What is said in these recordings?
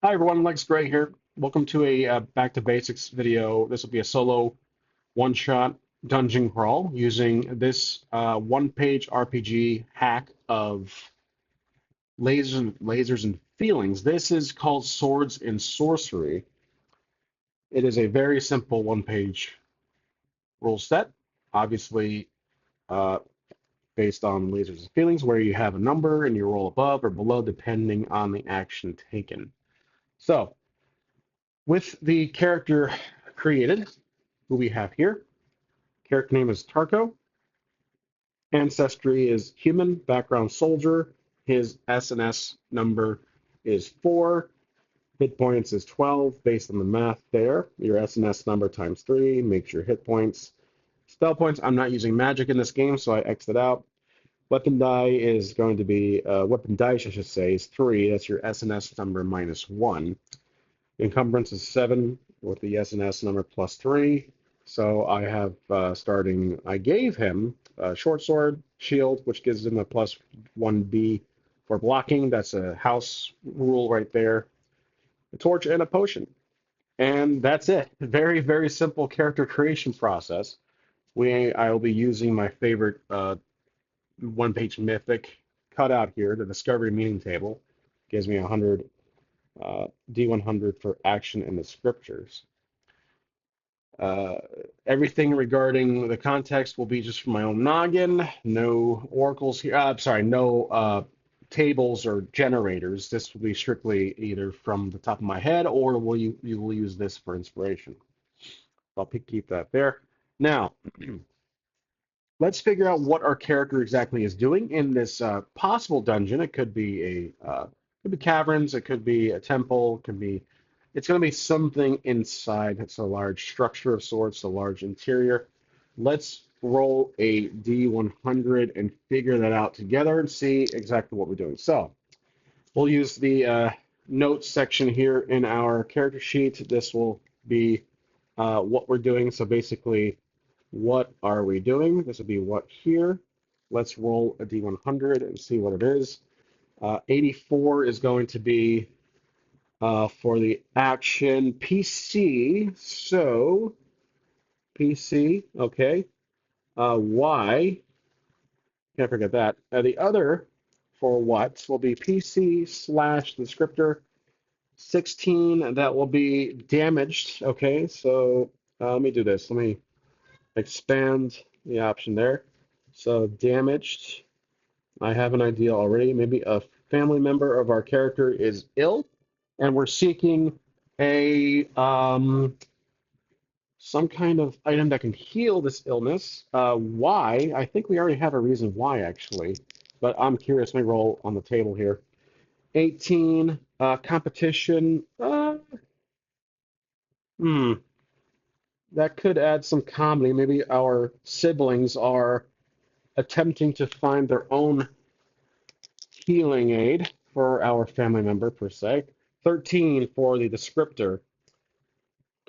Hi everyone, Lex Gray here. Welcome to a Back to Basics video. This will be a solo one-shot dungeon crawl using this one-page RPG hack of lasers and feelings. This is called Swords and Sorcery. It is a very simple one-page rule set, obviously uh, based on lasers and feelings, where you have a number and you roll above or below depending on the action taken. So, with the character created, who we have here. Character name is Tarko. Ancestry is human. Background soldier. His SNS number is 4. Hit points is 12 based on the math there. Your SNS number times 3 makes your hit points. Spell points, I'm not using magic in this game, so I exit out. Weapon die is going to be, weapon dice, I should say, is 3. That's your SNS number minus 1. Encumbrance is 7 with the SNS number plus 3. So I have I gave him a short sword, shield, which gives him a plus 1B for blocking. That's a house rule right there. A torch and a potion. And that's it. Very, very simple character creation process. I will be using my favorite one-page mythic cutout here, the Discovery Meaning Table. Gives me 100 D100 for action in the scriptures. Uh, Everything regarding the context will be just from my own noggin. No oracles here. I'm sorry, no tables or generators. This will be strictly either from the top of my head or you will use this for inspiration. I'll keep that there. Now, let's figure out what our character exactly is doing in this possible dungeon. It could be caverns, it could be a temple, it could be it's going to be something inside. It's a large structure of sorts, a large interior. Let's roll a D100 and figure that out together and see exactly what we're doing. So we'll use the notes section here in our character sheet. This will be what we're doing. So basically, what are we doing? This will be what here. Let's roll a D100 and see what it is. 84 is going to be for the action PC. So PC, okay. Y, can't forget that. The other for what will be PC slash descriptor 16. That will be damaged. Okay, so let me do this. Let me expand the option there. So damaged. I have an idea already. Maybe a family member of our character is ill, and we're seeking a some kind of item that can heal this illness. Why? I think we already have a reason why, actually, but I'm curious. Let me roll on the table here. 18 competition. Hmm, that could add some comedy. Maybe our siblings are attempting to find their own healing aid for our family member, per se. 13 for the descriptor,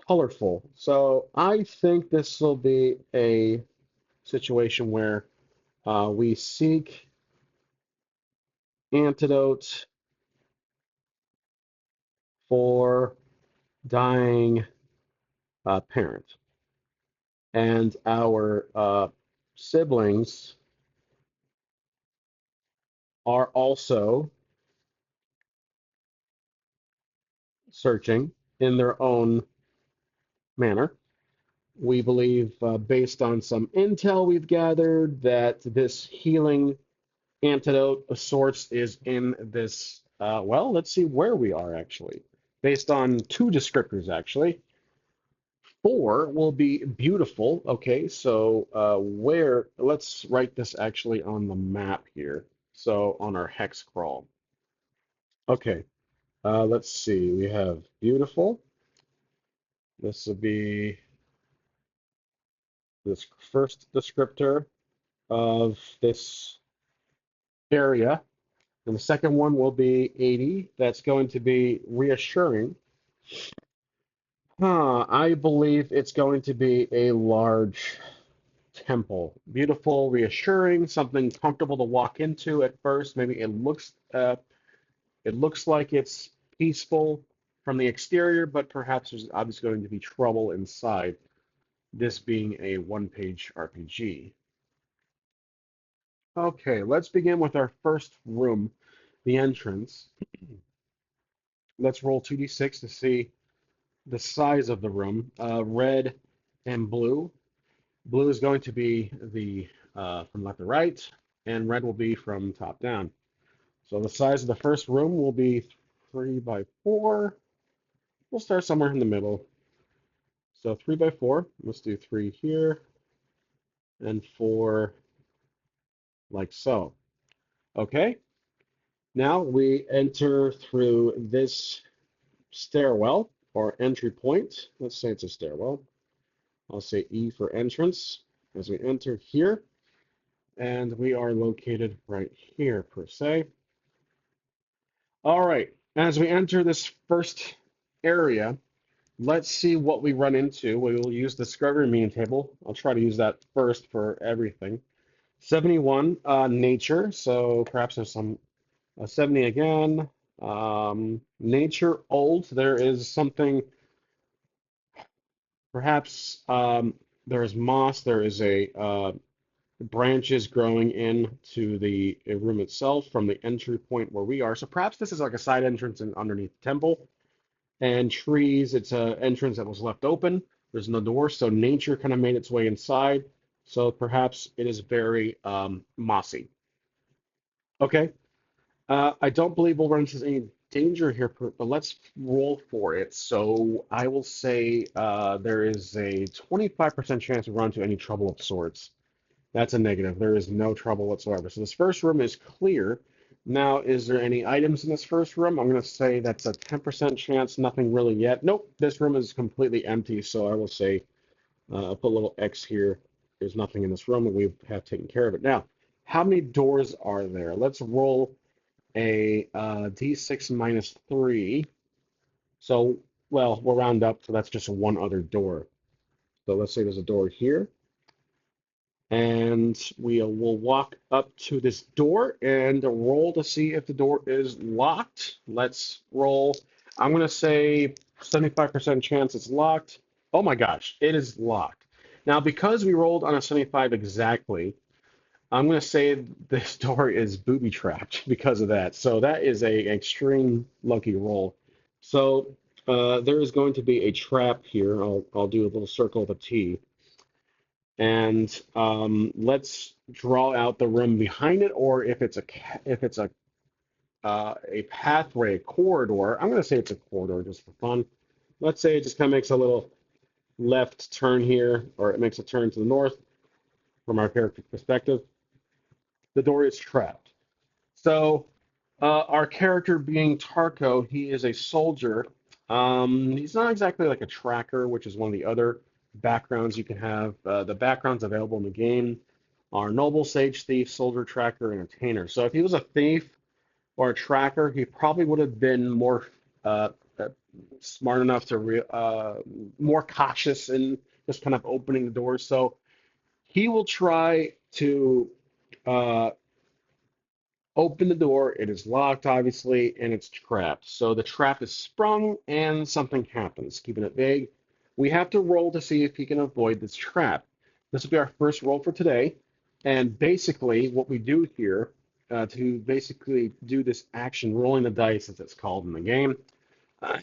colorful. So I think this will be a situation where we seek antidote for dying parent. And our siblings are also searching in their own manner. We believe, based on some intel we've gathered, that this healing antidote of sorts is in this. Well, let's see where we are actually. Based on two descriptors, actually. 4 will be beautiful. Okay, so let's write this actually on the map here. So on our hex crawl. Okay, let's see. We have beautiful. This will be this first descriptor of this area. And the second one will be 80. That's going to be reassuring. I believe it's going to be a large temple. Beautiful, reassuring, something comfortable to walk into at first. Maybe it looks like it's peaceful. from the exterior, but perhaps there's obviously going to be trouble inside, this being a one-page RPG. Okay, let's begin with our first room, the entrance. Let's roll 2d6 to see the size of the room. Red and blue. Blue is going to be the from left to right, and red will be from top down. So the size of the first room will be 3 by 4. We'll start somewhere in the middle. So 3 by 4. Let's do 3 here and 4 like so. Okay. Now we enter through this stairwell or entry point. Let's say it's a stairwell. I'll say E for entrance as we enter here. And we are located right here per se. All right. As we enter this first area, let's see what we run into. We will use the discovery meaning table. I'll try to use that first for everything. 71, nature. So perhaps there's some 70 again. Nature old. There is something, perhaps there is moss. There is a branches growing into the room itself from the entry point where we are. So perhaps this is like a side entrance and underneath the temple. And trees, it's an entrance that was left open. There's no door, so nature kind of made its way inside. So perhaps it is very mossy. Okay. I don't believe we'll run into any danger here, but let's roll for it. So I will say there is a 25% chance we run into any trouble of sorts. That's a negative. There is no trouble whatsoever. So this first room is clear. Now, is there any items in this first room? I'm going to say that's a 10% chance. Nothing really yet. Nope, this room is completely empty. So I will say, I'll put a little X here. There's nothing in this room, and we have taken care of it. Now, how many doors are there? Let's roll a d6 minus 3. So, well, we'll round up. So that's just one other door. So let's say there's a door here. And we will walk up to this door and roll to see if the door is locked. Let's roll. I'm going to say 75% chance it's locked. Oh my gosh, it is locked. Now, because we rolled on a 75 exactly, I'm going to say this door is booby trapped because of that. So that is a extreme lucky roll. So there is going to be a trap here. I'll do a little circle of a T. And let's draw out the room behind it, or if it's a pathway, a corridor. I'm going to say it's a corridor just for fun. Let's say it just kind of makes a little left turn here, or it makes a turn to the north from our character perspective. The door is trapped. So our character being Tarko, he is a soldier. He's not exactly like a tracker, which is one of the other backgrounds you can have. The backgrounds available in the game are noble, sage, thief, soldier, tracker, entertainer. So if he was a thief or a tracker, he probably would have been more uh, uh, smart enough to more cautious in just kind of opening the doors. So he will try to uh, open the door. It is locked, obviously, and it's trapped. So the trap is sprung and something happens. Keeping it vague, we have to roll to see if he can avoid this trap. This will be our first roll for today. And basically, what we do here to basically do this action, rolling the dice, as it's called in the game, uh,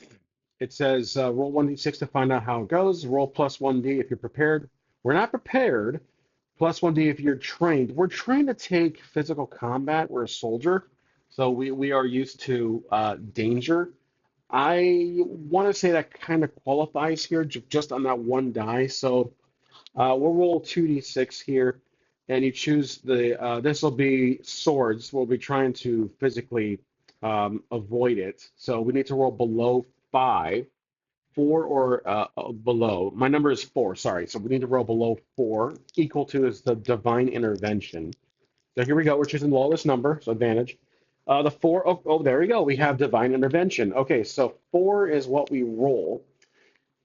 it says roll 1d6 to find out how it goes. Roll plus 1d if you're prepared. We're not prepared. Plus 1d if you're trained. We're trained to take physical combat. We're a soldier, so we are used to danger. I want to say that kind of qualifies here just on that one die. So we'll roll 2d6 here, and you choose the. This will be swords. We'll be trying to physically avoid it. So we need to roll below 5. 4 or below. My number is 4, sorry. So we need to roll below 4. Equal to is the divine intervention. So here we go. We're choosing the lowest number, so advantage. The 4, there we go. We have divine intervention. Okay, so 4 is what we roll.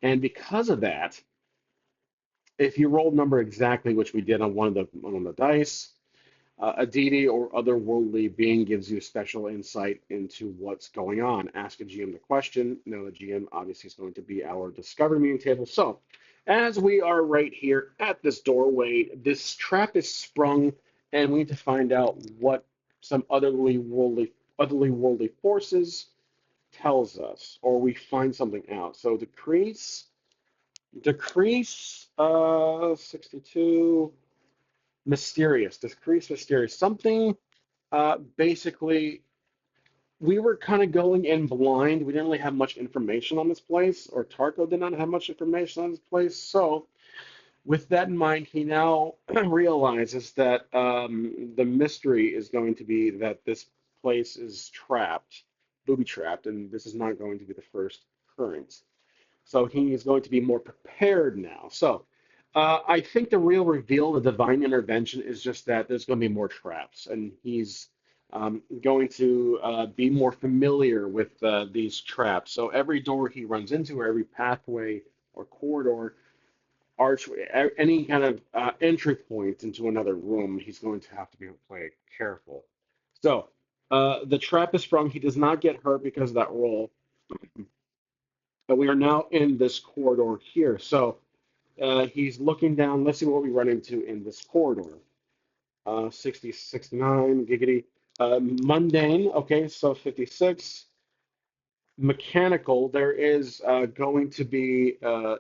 And because of that, if you roll number exactly, which we did on one of the dice, A deity or otherworldly being gives you special insight into what's going on. Ask a GM the question. No, the GM obviously is going to be our discovery meeting table. So, as we are right here at this doorway, this trap is sprung, and we need to find out what some otherly worldly forces tells us, or we find something out. So decrease, 62, decrease mysterious, something. Basically, we were kind of going in blind. We didn't really have much information on this place, or Tarko did not have much information on this place. So, with that in mind, he now realizes that the mystery is going to be that this place is trapped, booby trapped, and this is not going to be the first occurrence. So he is going to be more prepared now. So I think the real reveal, the divine intervention, is just that there's going to be more traps, and he's going to be more familiar with these traps. So every door he runs into, or every pathway or corridor, archway, any kind of entry point into another room, he's going to have to be play careful. So the trap is sprung. He does not get hurt because of that roll, but we are now in this corridor here. So he's looking down. Let's see what we run into in this corridor. 60, 69, giggity. Mundane, okay, so 56. Mechanical, there is going to be,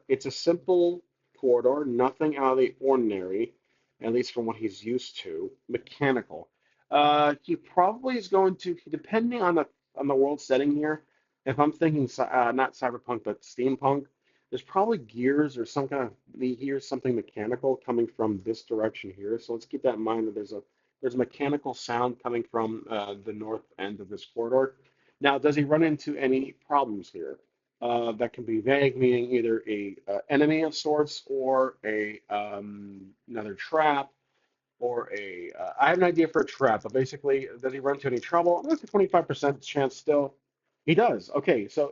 it's a simple corridor, nothing out of the ordinary, at least from what he's used to. Mechanical. He probably is going to, depending on the world setting here, if I'm thinking not cyberpunk but steampunk, there's probably gears or some kind of, he hears something mechanical coming from this direction here. So let's keep that in mind that there's a mechanical sound coming from the north end of this corridor. Now, does he run into any problems here? That can be vague, meaning either a enemy of sorts or a another trap or a. I have an idea for a trap, but basically, does he run into any trouble? That's a 25% chance still. He does. Okay, so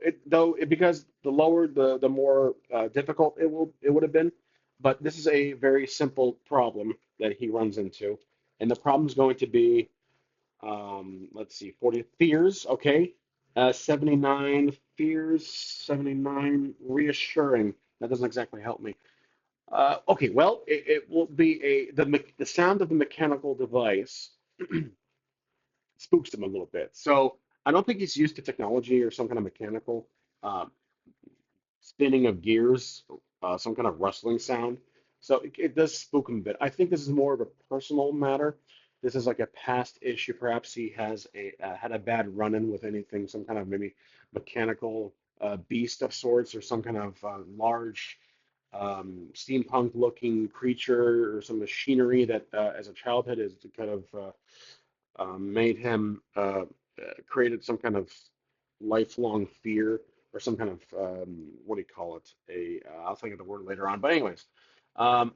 because the lower the more difficult it would have been, but this is a very simple problem that he runs into, and the problem is going to be let's see, 40 fears, okay. 79 fears, 79 reassuring. That doesn't exactly help me. Okay, well, it will be the sound of the mechanical device spooks him a little bit. So I don't think he's used to technology or some kind of mechanical. Um, spinning of gears, some kind of rustling sound. So it does spook him a bit. I think this is more of a personal matter. This is like a past issue. Perhaps he has had a bad run-in with anything, some kind of maybe mechanical beast of sorts, or some kind of large steampunk-looking creature, or some machinery that, as a childhood, is kind of made him created some kind of lifelong fear or some kind of what do you call it? I'll think of the word later on. But anyways, um,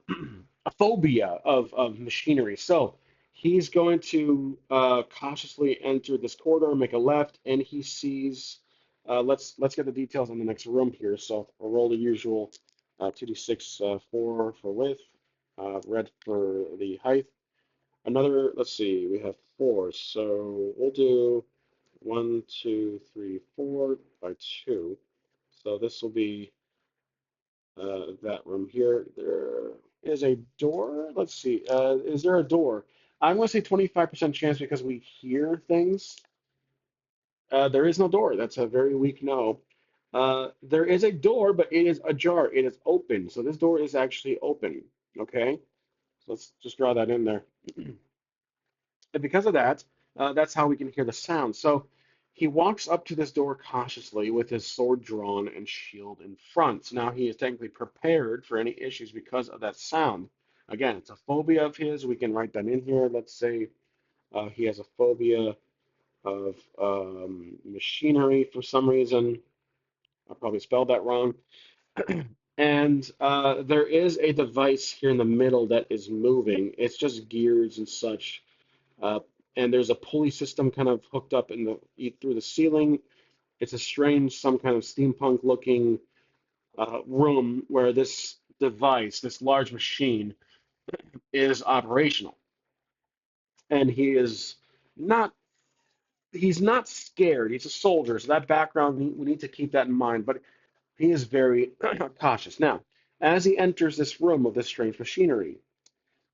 a phobia of machinery. So he's going to cautiously enter this corridor, make a left, and he sees. Let's get the details on the next room here. So we'll roll the usual 2d6, 4 for width, red for the height. Another, let's see, we have four, so we'll do 1, 2, 3, 4 by 2. So this will be that room here. There is a door. Let's see. Is there a door? I'm going to say 25% chance because we hear things. There is no door. That's a very weak no. There is a door, but it is ajar. It is open. So this door is actually open. Okay? So let's just draw that in there. And because of that, that's how we can hear the sound. So he walks up to this door cautiously with his sword drawn and shield in front. So now he is technically prepared for any issues because of that sound. Again, it's a phobia of his. We can write that in here. Let's say he has a phobia of machinery for some reason. I probably spelled that wrong. And there is a device here in the middle that is moving. It's just gears and such. Uh, and there's a pulley system kind of hooked up through the ceiling. It's a strange, some kind of steampunk looking room where this device, this large machine, is operational. and not he's not scared. He's a soldier, so that background we need to keep that in mind. But he is very cautious. Now, as he enters this room of this strange machinery,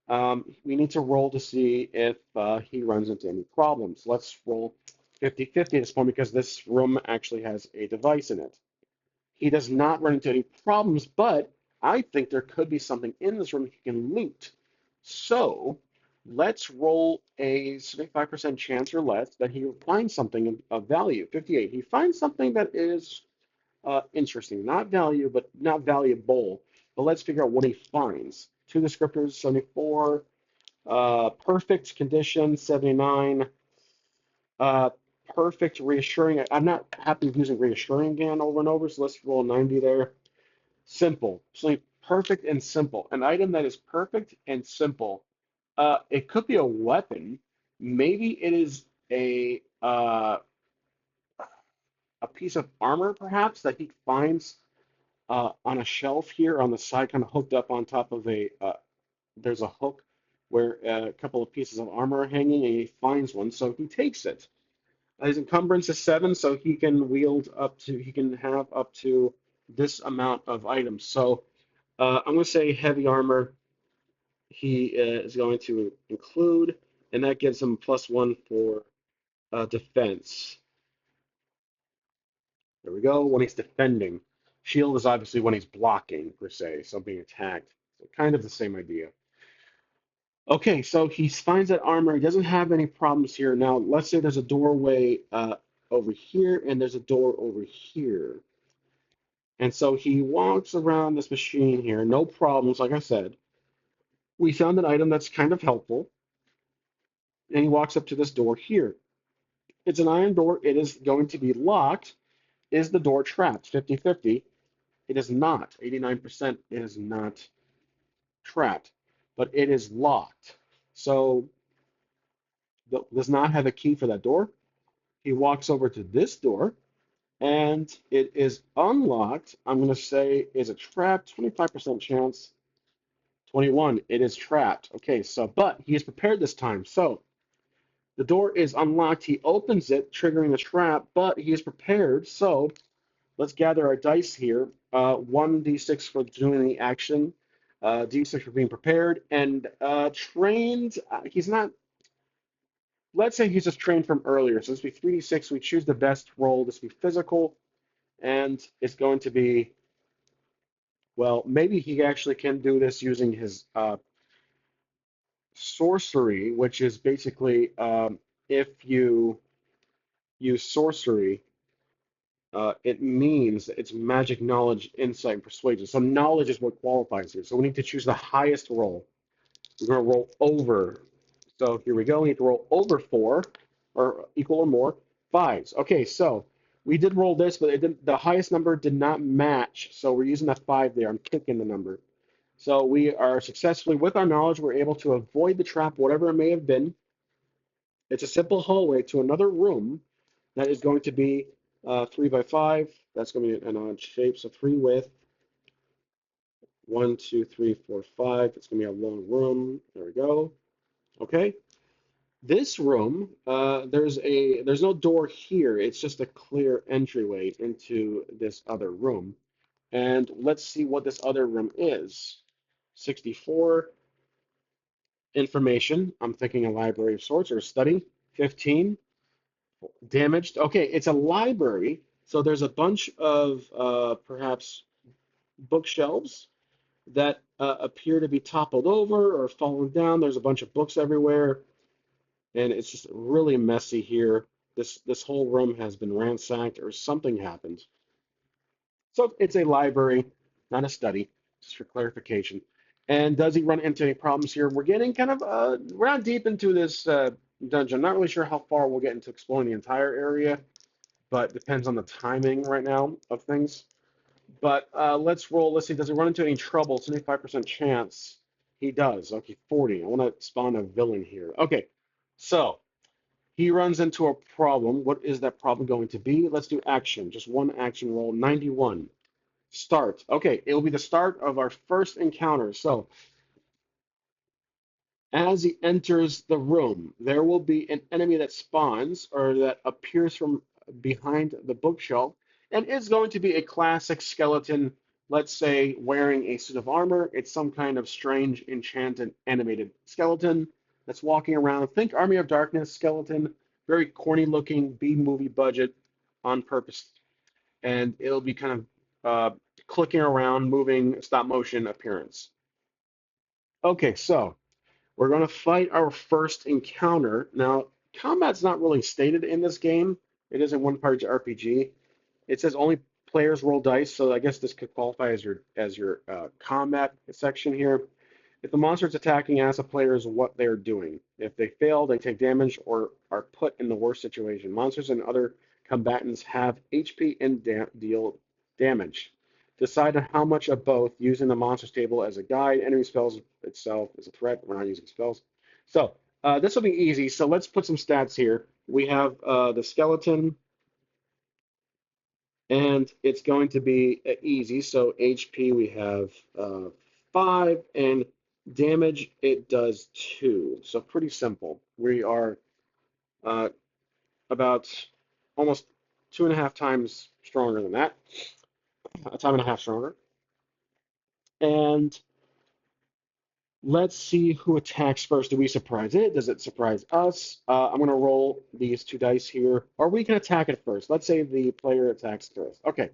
we need to roll to see if he runs into any problems. Let's roll 50-50 at this point because this room actually has a device in it. He does not run into any problems, but I think there could be something in this room he can loot. So let's roll a 75% chance or less that he finds something of value. 58. He finds something that is interesting, not value, but not valuable. But let's figure out what he finds. Two descriptors, 74. Perfect condition, 79. Uh, Perfect reassuring. I'm not happy with using reassuring again over and over, so let's roll 90 there. Simple. So perfect and simple. An item that is perfect and simple. It could be a weapon. Maybe it is a piece of armor, perhaps, that he finds on a shelf here on the side, kind of hooked up on top of there's a hook where a couple of pieces of armor are hanging, and he finds one, so he takes it. His encumbrance is 7, so he can have up to this amount of items. So I'm going to say heavy armor he is going to include, and that gives him +1 for defense. There we go. When he's defending, shield is obviously when he's blocking per se, so being attacked. So kind of the same idea. Okay, so he finds that armor. He doesn't have any problems here. Now, let's say there's a doorway over here, and there's a door over here. And so he walks around this machine here, no problems, like I said. We found an item that's kind of helpful, and he walks up to this door here. It's an iron door. It is going to be locked. Is the door trapped? 50-50. It is not. 89% is not trapped, but it is locked. So does not have a key for that door. He walks over to this door, and it is unlocked. I'm going to say, is it trapped? 25% chance. 21. It is trapped. Okay, so, but he is prepared this time. So the door is unlocked. He opens it, triggering the trap, but he is prepared. So let's gather our dice here. 1d6 for doing the action, d6 for being prepared, and trained. He's not. Let's say he's just trained from earlier. So this would be 3d6. We choose the best roll. This would be physical, and it's going to be, well, maybe he actually can do this using his sorcery, which is basically if you use sorcery, it means it's magic, knowledge, insight, and persuasion. So knowledge is what qualifies here. So we need to choose the highest roll. We're going to roll over. So here we go. We need to roll over 4 or equal or more. Fives. Okay, so we did roll this, but the highest number did not match. So we're using that 5 there. I'm kicking the number. So we are successfully, with our knowledge, we're able to avoid the trap, whatever it may have been. It's a simple hallway to another room that is going to be 3 by 5. That's going to be an odd shape. So 3 width, 1, 2, 3, 4, 5. It's going to be a long room. There we go. Okay. This room, there's no door here. It's just a clear entryway into this other room. And let's see what this other room is. 64 information. I'm thinking a library of sorts or a study. 15 damaged. Okay, it's a library. So there's a bunch of perhaps bookshelves that appear to be toppled over or fallen down. There's a bunch of books everywhere, and it's just really messy here. This whole room has been ransacked or something happened. So it's a library, not a study, just for clarification. And does he run into any problems here? We're getting kind of we're not deep into this dungeon. Not really sure how far we'll get into exploring the entire area, but depends on the timing right now of things. But let's roll. Let's see. Does he run into any trouble? 75% chance he does. Okay, 40. I want to spawn a villain here. Okay, so he runs into a problem. What is that problem going to be? Let's do action. Just one action roll. 91. Start. Okay, it will be the start of our first encounter. So As he enters the room, there will be an enemy that spawns or that appears from behind the bookshelf and is going to be a classic skeleton, let's say wearing a suit of armor. It's some kind of strange, enchanted, animated skeleton that's walking around. Think Army of Darkness skeleton, very corny looking, B movie budget on purpose. And it'll be kind of clicking around, moving stop motion appearance. Okay, so we're going to fight our first encounter. Now, combat's not really stated in this game. It is a one-party RPG. It says only players roll dice, so I guess this could qualify as your combat section here. If the monster is attacking, ask the players what they're doing. If they fail, they take damage or are put in the worst situation. Monsters and other combatants have HP and deal damage. Decide on how much of both using the monsters table as a guide. Enemy spells itself is a threat. We're not using spells. So this will be easy. So let's put some stats here. We have the skeleton, and it's going to be easy. So HP we have 5, and damage it does 2. So pretty simple. We are uh, about almost 2.5 times stronger than that, a time and a half stronger. And let's see who attacks first. Do we surprise it? Does it surprise us? I'm going to roll these 2 dice here, or we can attack it first. Let's say the player attacks first. Okay,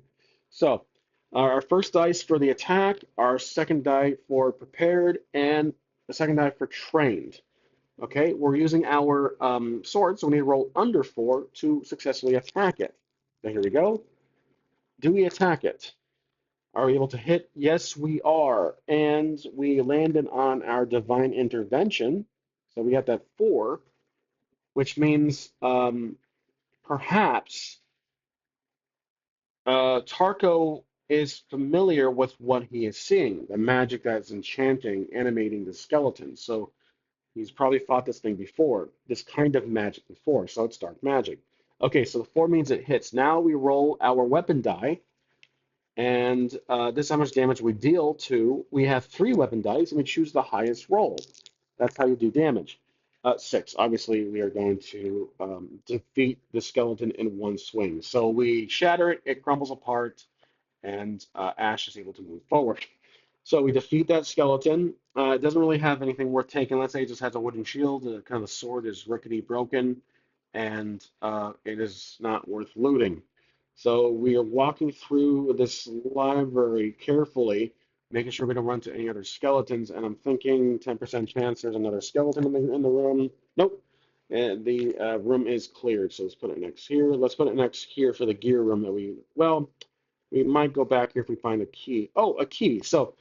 so our first dice for the attack, our second die for prepared, and the second die for trained. Okay, we're using our sword, so we need to roll under 4 to successfully attack it. So here we go. Do we attack it? Are we able to hit? Yes, we are. And we landed on our divine intervention. So we got that 4, which means perhaps Tarko is familiar with what he is seeing, the magic that's enchanting, animating the skeleton. So he's probably fought this thing before, this kind of magic before. So it's dark magic. Okay, so the 4 means it hits. Now we roll our weapon die. And this is how much damage we deal to. We have 3 weapon dice, and we choose the highest roll. That's how you do damage. 6. Obviously, we are going to defeat the skeleton in one swing. So we shatter it, it crumbles apart, and Ash is able to move forward. So we defeat that skeleton. It doesn't really have anything worth taking. Let's say it just has a wooden shield. Kind of the sword is rickety broken, and it is not worth looting. So we are walking through this library carefully, making sure we don't run into any other skeletons. And I'm thinking 10% chance there's another skeleton in the room. Nope. And the room is cleared. So let's put it next here. Let's put it next here for the gear room that well, we might go back here if we find a key. Oh, a key. So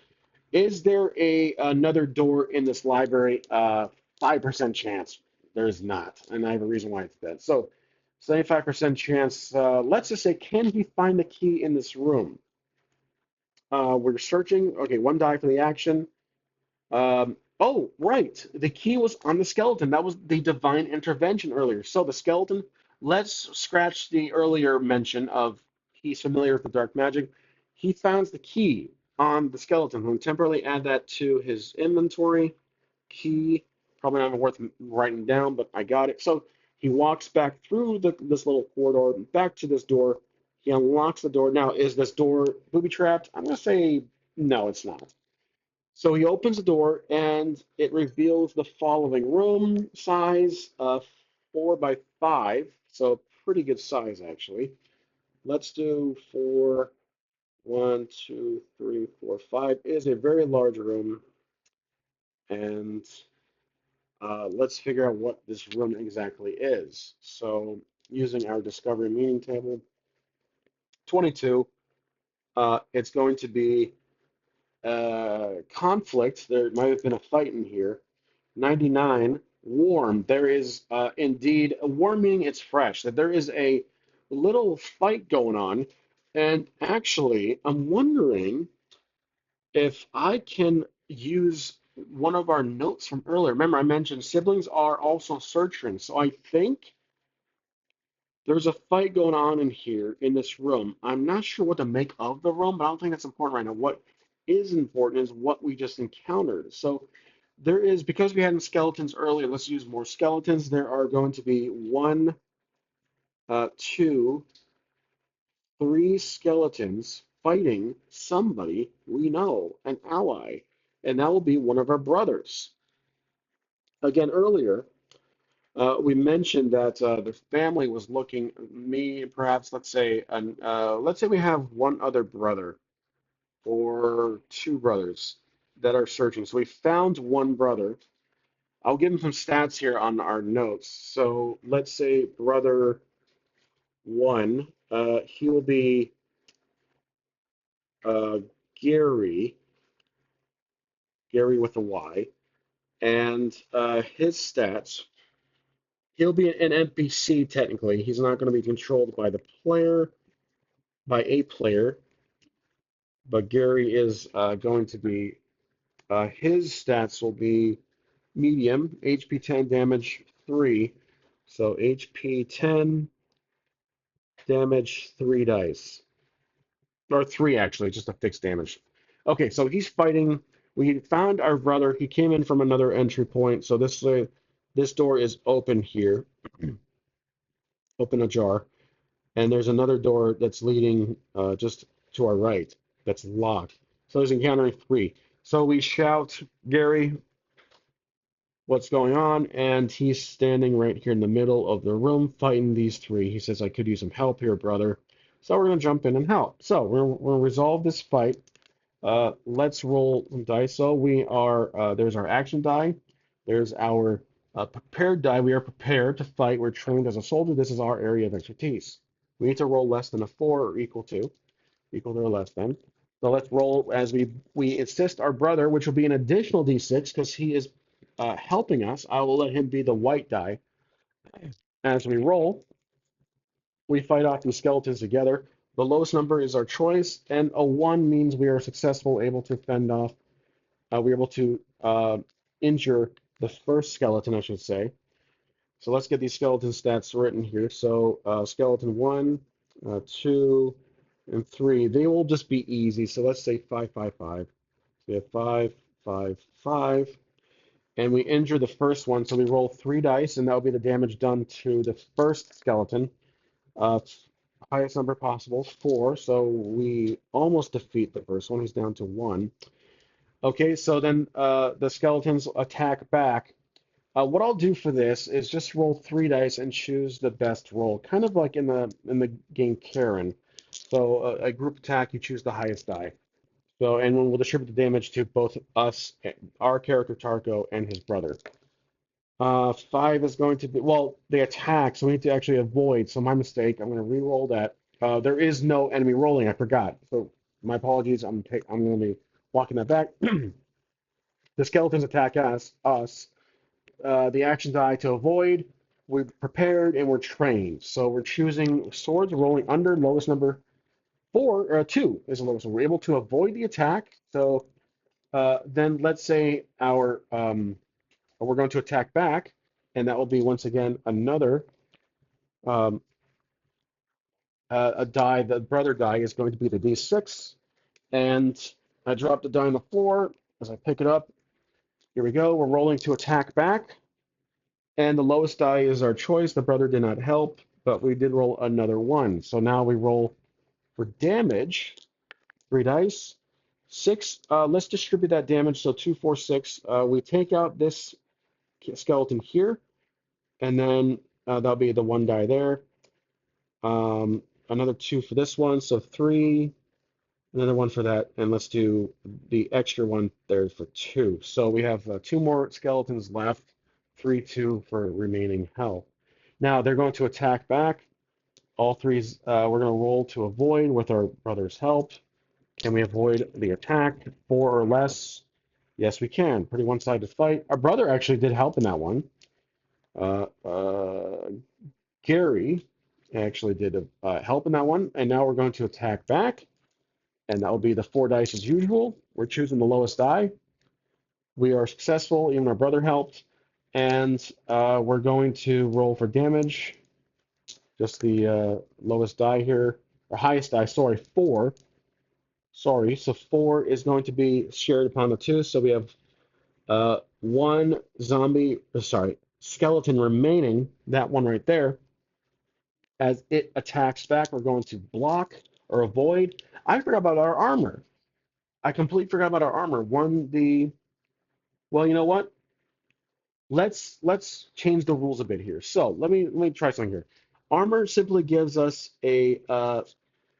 is there another door in this library? 5% chance there's not, and I have a reason why it's that. So 75% chance. Let's just say, can he find the key in this room? We're searching. Okay, 1 die for the action. Oh, right. The key was on the skeleton. That was the divine intervention earlier. So the skeleton, let's scratch the earlier mention of he's familiar with the dark magic. He found the key on the skeleton. We'll temporarily add that to his inventory. Key, probably not worth writing down, but I got it. So he walks back through this little corridor, back to this door. He unlocks the door. Now, is this door booby trapped? I'm going to say no, it's not. So he opens the door and it reveals the following room size of 4 by 5. So pretty good size actually. Let's do 4. 1, 2, 3, 4, 5 is a very large room. And let's figure out what this room exactly is. So using our discovery meaning table, 22, it's going to be conflict. There might have been a fight in here. 99, warm. There is indeed a warm, meaning it's fresh, that there is a little fight going on. And actually, I'm wondering if I can use one of our notes from earlier. Remember, I mentioned siblings are also searching. So I think there's a fight going on in here in this room. I'm not sure what to make of the room, but I don't think that's important right now. What is important is what we just encountered. So There is, because we had skeletons earlier, let's use more skeletons. There are going to be one, two, three skeletons fighting somebody we know, an ally, and that will be one of our brothers. Again, earlier, we mentioned that the family was looking, me, perhaps, let's say we have one other brother or two brothers that are searching. So we found one brother. I'll give him some stats here on our notes. So let's say brother one, he will be uh, Gary, Gary with a Y, and his stats. He'll be an NPC technically. He's not going to be controlled by the player, by a player, but Gary is going to be. His stats will be medium, HP 10, damage 3. So HP 10, damage 3 dice. Or 3 actually, just a fixed damage. Okay, so he's fighting. We found our brother. He came in from another entry point. So this door is open here, open ajar. And there's another door that's leading just to our right that's locked. So he's encountering 3. So we shout, Gary, what's going on? And he's standing right here in the middle of the room fighting these 3. He says, I could use some help here, brother. So we're going to jump in and help. So we're going to resolve this fight. Let's roll some dice. So there's our action die. There's our prepared die. We are prepared to fight. We're trained as a soldier. This is our area of expertise. We need to roll less than a 4 or equal to or less than. So let's roll as we assist our brother, which will be an additional d6 because he is helping us. I will let him be the white die. As we roll, we fight off these skeletons together. The lowest number is our choice, and a 1 means we are successful, able to fend off. We're able to injure the first skeleton, I should say. So let's get these skeleton stats written here. So skeleton 1, 2, and 3, they will just be easy. So let's say 5, 5, 5. So we have 5, 5, 5. And we injure the first one. So we roll 3 dice, and that will be the damage done to the first skeleton. Uh, highest number possible, 4. So we almost defeat the first one. He's down to 1. Okay, so then the skeletons attack back. What I'll do for this is just roll 3 dice and choose the best roll, kind of like in the game Karen. So a group attack, you choose the highest die. So and we'll distribute the damage to both us, our character Tarko, and his brother. 5 is going to be, well, they attack, so we need to actually avoid. So my mistake. I'm going to re-roll that. There is no enemy rolling. I forgot. So my apologies. I'm going to be walking that back. The skeletons attack us. The action die to avoid. We're prepared and we're trained. So we're choosing swords, rolling under lowest number 4 or 2 is the lowest. We're able to avoid the attack. So then let's say we're going to attack back, and that will be once again another um, a die. The brother die is going to be the d6, and I drop the die on the floor as I pick it up. Here we go. We're rolling to attack back. And the lowest die is our choice. The brother did not help, but we did roll another 1. So now we roll for damage. 3 dice. 6. Let's distribute that damage. So 2, 4, 6. We take out this skeleton here, and then that'll be the 1 die there. Another 2 for this one. So 3. Another 1 for that. And let's do the extra one there for 2. So we have 2 more skeletons left. 3, 2 for remaining health. Now they're going to attack back. All 3's we're going to roll to avoid with our brother's help. Can we avoid the attack? 4 or less? Yes, we can. Pretty one-sided fight. Our brother actually did help in that one. Uh, uh, Gary actually did help in that one. And now we're going to attack back. And that will be the 4 dice as usual. We're choosing the lowest die. We are successful. Even our brother helped. And we're going to roll for damage. Just the lowest die here, or highest die, sorry, 4. Sorry, so 4 is going to be shared upon the 2, so we have One zombie, sorry, skeleton remaining, that one right there, as it attacks back, we're going to block or avoid. I forgot about our armor. I completely forgot about our armor. Well, you know what? Let's change the rules a bit here. So let me try something here. Armor simply gives us a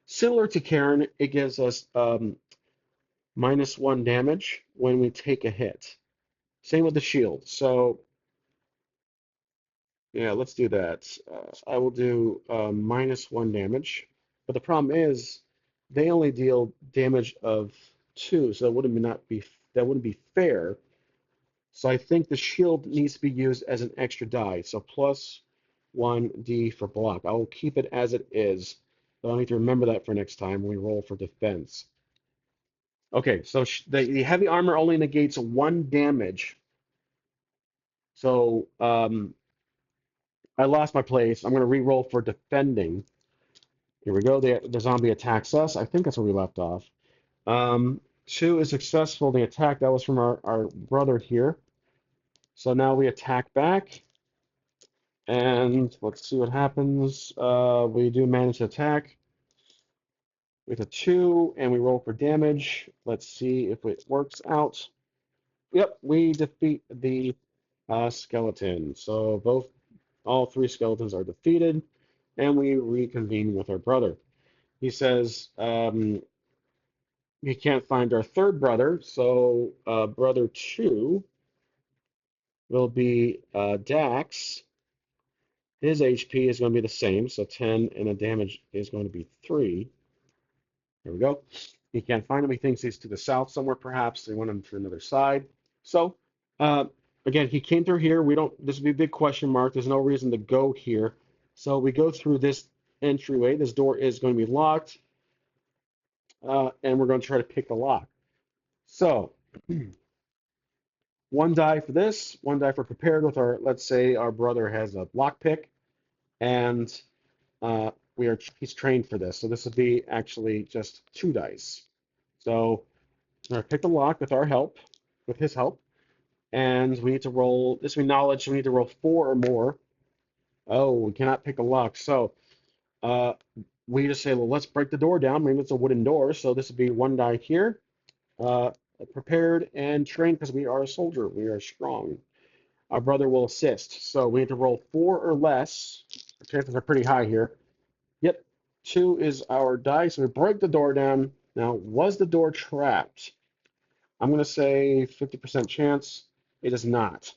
similar to Karen, it gives us -1 damage when we take a hit. Same with the shield. So yeah, let's do that. I will do -1 damage. But the problem is they only deal damage of 2, so that wouldn't be fair. So I think the shield needs to be used as an extra die. So +1d for block. I will keep it as it is, but I'll need to remember that for next time when we roll for defense. Okay, so the heavy armor only negates 1 damage. So I lost my place. I'm going to re-roll for defending. Here we go. The zombie attacks us. I think that's where we left off. 2 is successful. The attack that was from our brother here. So now we attack back. And let's see what happens. We do manage to attack with a 2, and we roll for damage. Let's see if it works out. Yep, we defeat the skeleton. So all 3 skeletons are defeated, and we reconvene with our brother. He says he can't find our third brother, so brother 2 will be Dax. His HP is going to be the same, so 10, and the damage is going to be 3. There we go. He can't find him. He thinks he's to the south somewhere, perhaps. They want him to another side. So, uh, again, he came through here. We don't. This would be a big question mark. There's no reason to go here. So we go through this entryway. This door is going to be locked, and we're going to try to pick the lock. So, 1 die for this. 1 die for prepared with our. Let's say our brother has a lock pick, and he's trained for this. So this would be actually just 2 dice. So we're gonna pick the lock with our help, with his help, and we need to roll. This we knowledge. So we need to roll 4 or more. Oh, we cannot pick a lock. So uh, we just say, well, let's break the door down. Maybe it's a wooden door. So this would be 1 die here. Uh, Prepared and trained because we are a soldier. We are strong. Our brother will assist. So we need to roll 4 or less. The chances are pretty high here. Yep, 2 is our dice. We break the door down. Now, was the door trapped? I'm going to say 50% chance. It is not.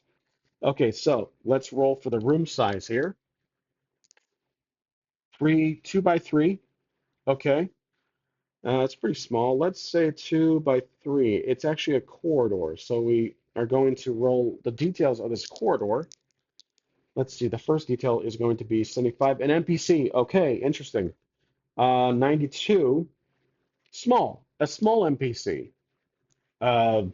Okay, so let's roll for the room size here. 2 by 3. Okay, it's pretty small. Let's say 2 by 3. It's actually a corridor, so we are going to roll the details of this corridor. Let's see. The first detail is going to be 75. An NPC. Okay, interesting. 92. Small. A small NPC. Uh,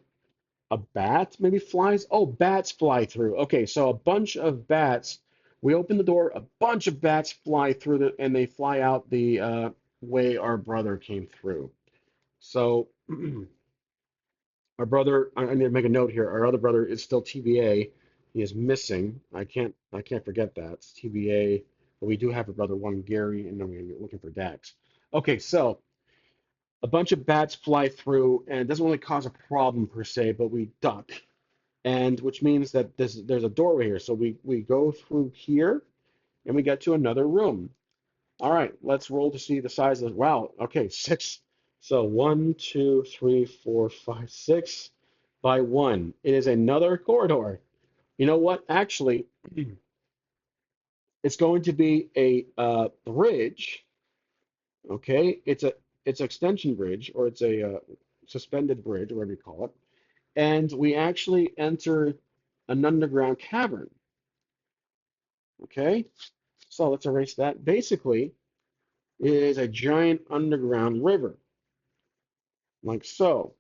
a bat maybe flies. Oh, bats fly through. Okay, so a bunch of bats. We open the door, a bunch of bats fly through and they fly out the way our brother came through. So our brother, I need to make a note here. Our other brother is still TBA. He is missing. I can't forget that. It's TBA. But we do have a brother, one Gary, and then we're looking for Dax. Okay, so a bunch of bats fly through, and it doesn't really cause a problem per se, but we duck, and which means that there's a doorway here. So we go through here, and we get to another room. All right, let's roll to see the size of. Wow. Okay, 6. So 1, 2, 3, 4, 5, 6 by 1. It is another corridor. You know what? Actually, it's going to be a bridge. Okay, it's an extension bridge, or it's a suspended bridge, or whatever you call it. And we actually enter an underground cavern. Okay, so let's erase that. Basically, it is a giant underground river, like so.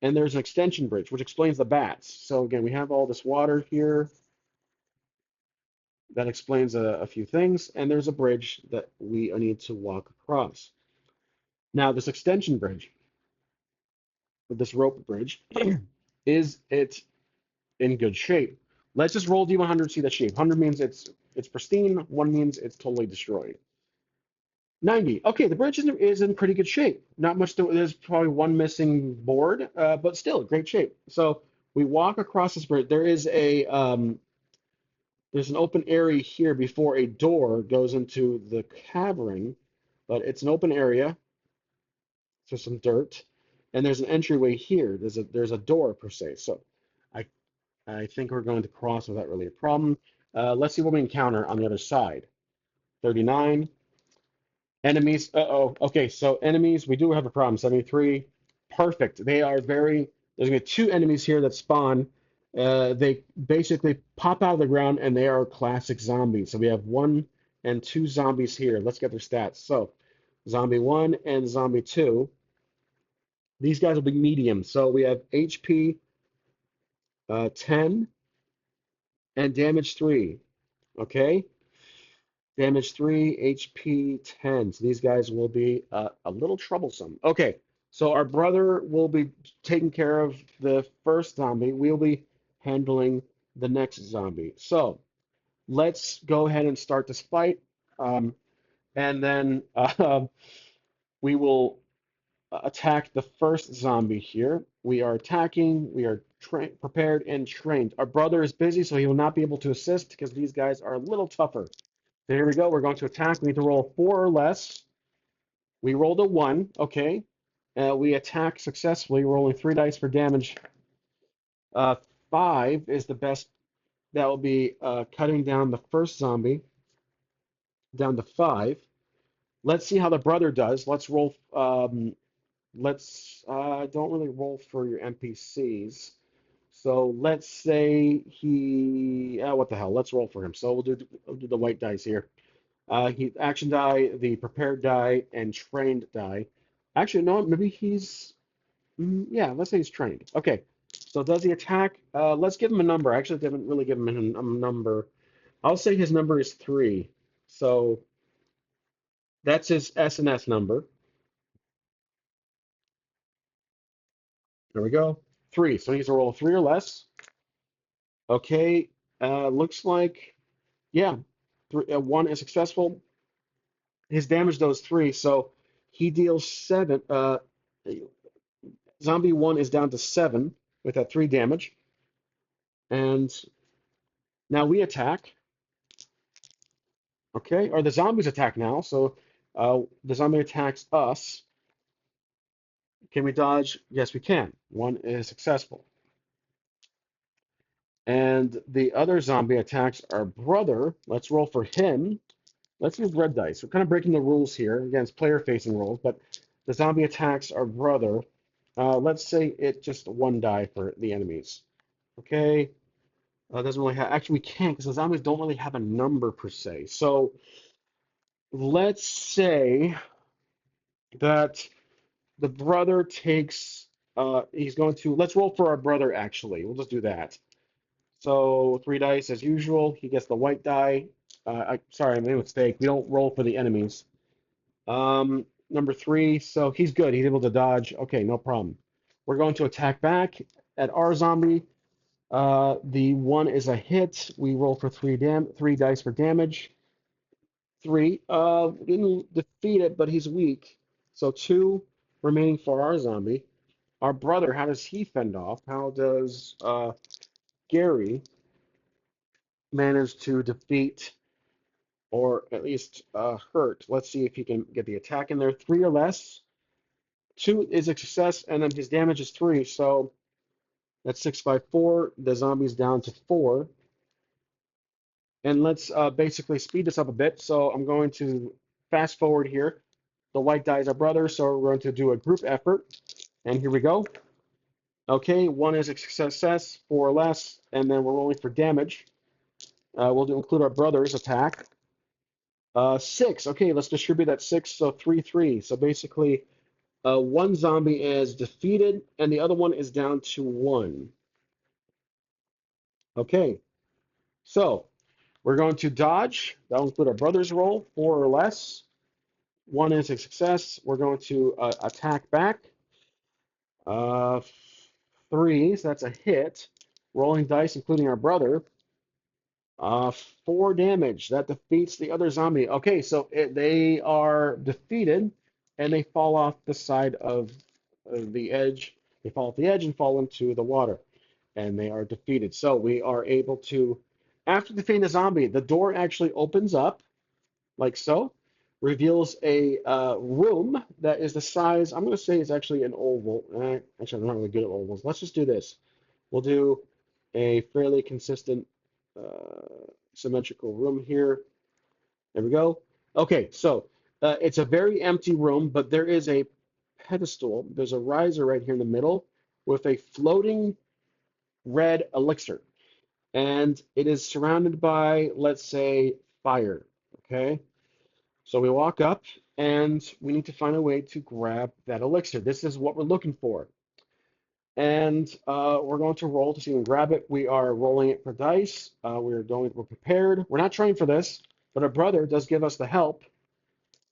And there's an extension bridge, which explains the bats. So again, we have all this water here that explains a few things, and there's a bridge that we need to walk across. Now, this extension bridge, this rope bridge, is it in good shape. Let's just roll D100, see the shape. 100 means it's pristine. 1 means it's totally destroyed. 90. Okay, the bridge is in pretty good shape. Not much. There's probably one missing board, but still great shape. So we walk across this bridge. There's an open area here before a door goes into the cavern, but it's an open area. So some dirt, and there's an entryway here. There's a door per se. So I I think we're going to cross without really a problem. Let's see what we encounter on the other side. 39. Enemies. Uh-oh. Okay, so enemies, we do have a problem. 73. Perfect. There's going to be two enemies here that spawn. They basically pop out of the ground and they are classic zombies. So we have one and two zombies here. Let's get their stats. So zombie one and zombie two. These guys will be medium. So we have HP 10 and damage 3. Okay. Damage 3, HP 10. So these guys will be a little troublesome. Okay, so our brother will be taking care of the first zombie. We'll be handling the next zombie. So let's go ahead and start this fight. And then we will attack the first zombie here. We are attacking. We are prepared and trained. Our brother is busy, so he will not be able to assist because these guys are a little tougher. So here we go. We're going to attack. We need to roll 4 or less. We rolled a 1. Okay. We attack successfully, rolling 3 dice for damage. 5 is the best. That will be cutting down the first zombie down to 5. Let's see how the brother does. Let's roll. Don't really roll for your NPCs. So let's say he. What the hell? Let's roll for him. So we'll do the white dice here. He action die, the prepared die, and trained die. Actually, no, maybe yeah, let's say he's trained. Okay, so does he attack? Let's give him a number. Actually, they haven't really given him a number. I'll say his number is 3. So that's his SNS number. There we go. 3. So he needs to roll 3 or less. Okay, looks like, yeah, 1 is successful. His damage though is 3, so he deals 7. Zombie 1 is down to 7 with that 3 damage. And now we attack. Okay, or the zombies attack now. So the zombie attacks us. Can we dodge? Yes, we can. 1 is successful. And the other zombie attacks our brother. Let's roll for him. Let's use red dice. We're kind of breaking the rules here. Again, it's player-facing rules, but the zombie attacks our brother. Let's say it just 1 die for the enemies. Okay. Doesn't really have. Actually, we can't because the zombies don't really have a number per se. So let's say that the brother takes. He's going to. Let's roll for our brother. Actually, we'll just do that. So 3 dice as usual. He gets the white die. Sorry, I made a mistake. We don't roll for the enemies. Number 3. So he's good. He's able to dodge. Okay, no problem. We're going to attack back at our zombie. The 1 is a hit. We roll for 3 dice for damage. 3. Didn't defeat it, but he's weak. So 2 remaining for our zombie. Our brother, how does he fend off? How does Gary manage to defeat or at least hurt? Let's see if he can get the attack in there. 3 or less. 2 is a success, and then his damage is 3. So that's 6, 5, 4. The zombie's down to 4. And let's basically speed this up a bit. So I'm going to fast forward here. The white die is our brother, so we're going to do a group effort. And here we go. Okay, 1 is a success, 4 or less, and then we're rolling for damage. We'll include our brother's attack. 6. Okay, let's distribute that 6, so 3, 3. So basically, 1 zombie is defeated, and the other one is down to 1. Okay, so we're going to dodge. That'll include our brother's roll, 4 or less. 1 is a success. We're going to attack back. Uh, 3, so that's a hit. Rolling dice, including our brother. 4 damage. That defeats the other zombie. Okay, so they are defeated, and they fall off the side of the edge. They fall off the edge and fall into the water, and they are defeated. So we are able to, after defeating the zombie, the door actually opens up like so, reveals a room that is the size. I'm going to say it's actually an oval. Actually, I'm not really good at ovals. Let's just do this. We'll do a fairly consistent symmetrical room here. There we go. Okay, so it's a very empty room, but there is a pedestal. There's a riser right here in the middle with a floating red elixir. And it is surrounded by, let's say, fire. Okay, so we walk up and we need to find a way to grab that elixir. This is what we're looking for. And we're going to roll to see if we can grab it. We are rolling it for dice. We're prepared. We're not trained for this, but our brother does give us the help.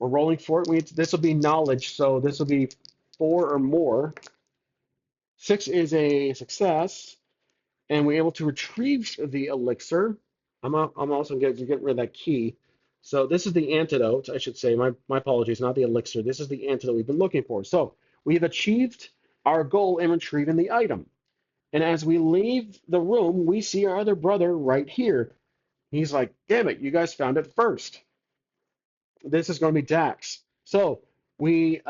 We're rolling for it. This will be knowledge, so this will be 4 or more. 6 is a success, and we're able to retrieve the elixir. I'm also getting rid of that key. So this is the antidote, I should say. My apologies, not the elixir. This is the antidote we've been looking for. So we've achieved our goal in retrieving the item. And as we leave the room, we see our other brother right here. He's like, damn it, you guys found it first. This is going to be Dax. So we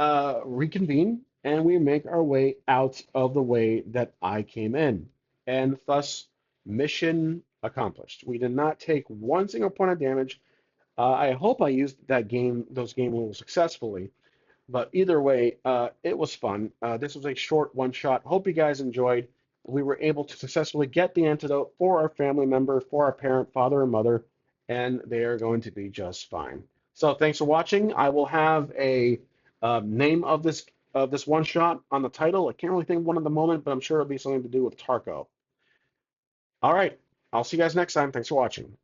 reconvene and we make our way out of the way that I came in. And thus, mission accomplished. We did not take one single point of damage. I hope I used those game rules successfully. But either way, it was fun. This was a short one shot. Hope you guys enjoyed. We were able to successfully get the antidote for our family member, for our parent, father, or mother, and they are going to be just fine. So thanks for watching. I will have a name of this one shot on the title. I can't really think of one at the moment, but I'm sure it'll be something to do with Tarko. All right. I'll see you guys next time. Thanks for watching.